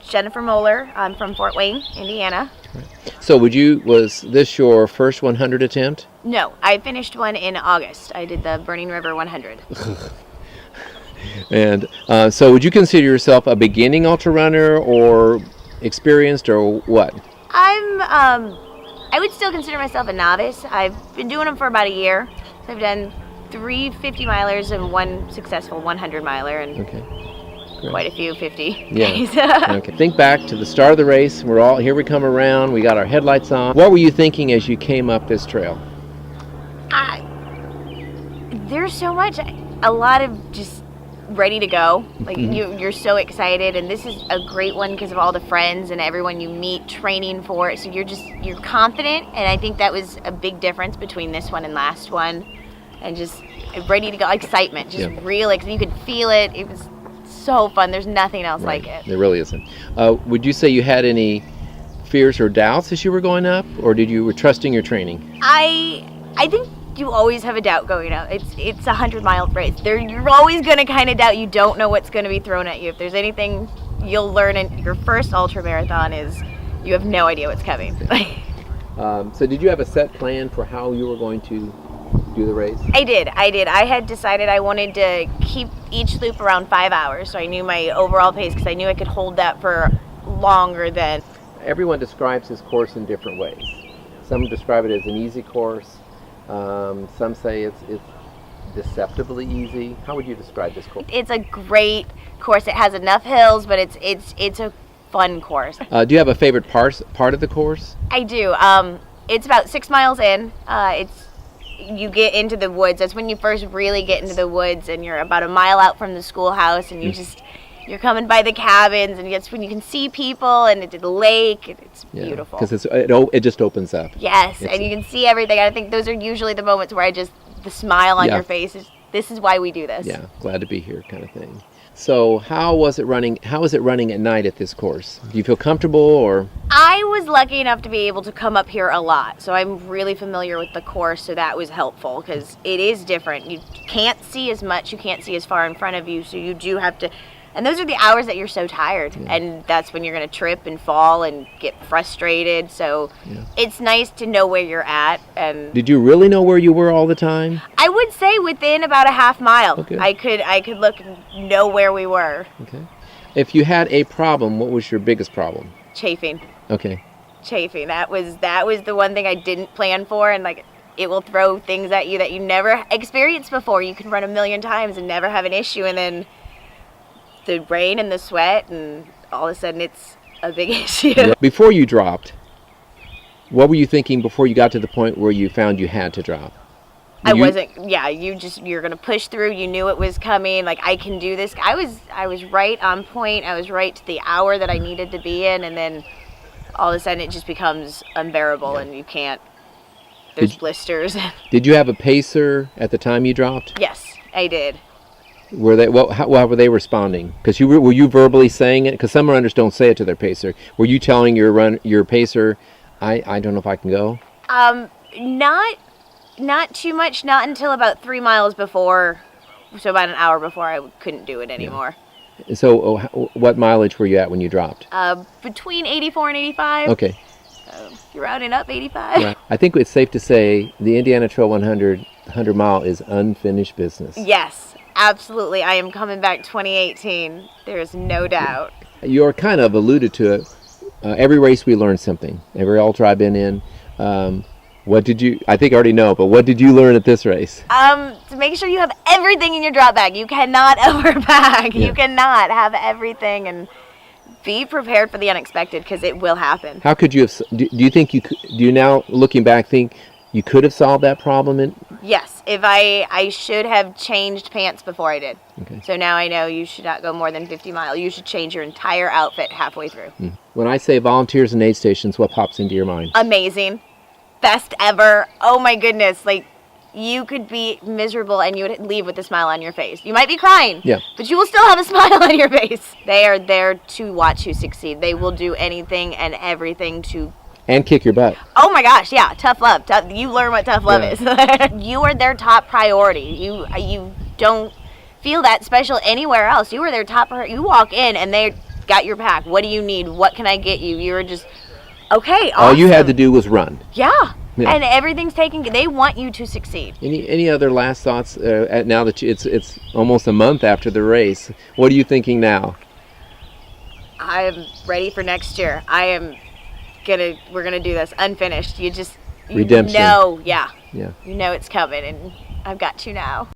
Jennifer Moeller. I'm from Fort Wayne, Indiana. So was this your first 100 attempt? No, I finished one in August. I did the Burning River 100. And so would you consider yourself a beginning ultra runner or experienced or what? I would still consider myself a novice. I've been doing them for about a year. So I've done 3 50-milers and 1 successful 100-miler and Okay. Great. quite a few 50. Yeah. Okay. Think back to the start of the race. Here we come around. We got our headlights on. What were you thinking as you came up this trail? There's so much, a lot of just ready to go. Like you're so excited, and this is a great one because of all the friends and everyone you meet training for it. So you're confident, and I think that was a big difference between this one and last one. And just ready to go, excitement, just real. You could feel it. It was so fun. There's nothing else like it. There really isn't. Would you say you had any fears or doubts as you were going up, or you were trusting your training? I think you always have a doubt going up. It's a 100-mile race. You're always going to kind of doubt. You don't know what's going to be thrown at you. If there's anything you'll learn in your first ultra marathon is you have no idea what's coming. So did you have a set plan for how you were going to do the race? I did. I had decided I wanted to keep each loop around 5 hours, so I knew my overall pace because I knew I could hold that for longer than. Everyone describes this course in different ways. Some describe it as an easy course. Some say it's deceptively easy. How would you describe this course? It's a great course. It has enough hills, but it's a fun course. Do you have a favorite part of the course? I do. It's about 6 miles in. You get into the woods. That's when you first really get into the woods, and you're about a mile out from the schoolhouse, and you're coming by the cabins, and it's when you can see people, and it's the lake. It's beautiful. Because it just opens up. Yes, and you can see everything. I think those are usually the moments where the smile on your face is, this is why we do this. Yeah, glad to be here kind of thing. So how is it running at night at this course? Do you feel comfortable or? I was lucky enough to be able to come up here a lot, so I'm really familiar with the course, so that was helpful because it is different. You can't see as much, you can't see as far in front of you, so you do have to, and those are the hours that you're so tired, and that's when you're going to trip and fall and get frustrated, so it's nice to know where you're at. And did you really know where you were all the time? I would say within about a half mile. Okay. I could look and know where we were. Okay. If you had a problem, what was your biggest problem? Chafing. Okay. Chafing. That was the one thing I didn't plan for, and it will throw things at you that you never experienced before. You can run 1,000,000 times and never have an issue, and then the rain and the sweat, and all of a sudden it's a big issue. Yeah. Before you dropped, what were you thinking before you got to the point where you found you had to drop? You're going to push through. You knew it was coming. I can do this. I was right on point. I was right to the hour that I needed to be in, and then all of a sudden it just becomes unbearable, and you can't. There's blisters. Did you have a pacer at the time you dropped? Yes, I did. Were they? How were they responding? Because were you verbally saying it? Because some runners don't say it to their pacer. Were you telling your pacer, I don't know if I can go? Not too much. Not until about 3 miles before, so about an hour before I couldn't do it anymore. Yeah. So what mileage were you at when you dropped? Between 84 and 85. Okay. You're rounding up 85. Right. I think it's safe to say the Indiana Trail 100 mile is unfinished business. Yes, absolutely. I am coming back 2018. There is no doubt. You're kind of alluded to it. Every race we learn something. Every ultra I've been in. What did you, I think I already know, but what did you learn at this race? To make sure you have everything in your drop bag. You cannot overpack. Yeah. You cannot have everything, and be prepared for the unexpected because it will happen. How could you have, do you think do you now, looking back, think you could have solved that problem? Yes, if I should have changed pants before I did. Okay. So now I know you should not go more than 50 miles. You should change your entire outfit halfway through. When I say volunteers and aid stations, what pops into your mind? Amazing. Best ever. Oh my goodness. You could be miserable and you would leave with a smile on your face. You might be crying, but you will still have a smile on your face. They are there to watch you succeed. They will do anything and everything to... And kick your butt. Oh my gosh, yeah, tough love. You learn what tough love is. You are their top priority. You don't feel that special anywhere else. You are their top priority. You walk in and got your pack. What do you need? What can I get you? You were just, okay, awesome. All you had to do was run. Yeah. Yeah. And everything's taken. They want you to succeed. Any other last thoughts now that it's almost a month after the race? What are you thinking now? I'm ready for next year. We're gonna do this unfinished. You Redemption. know, yeah. Yeah. You know it's coming, and I've got you now.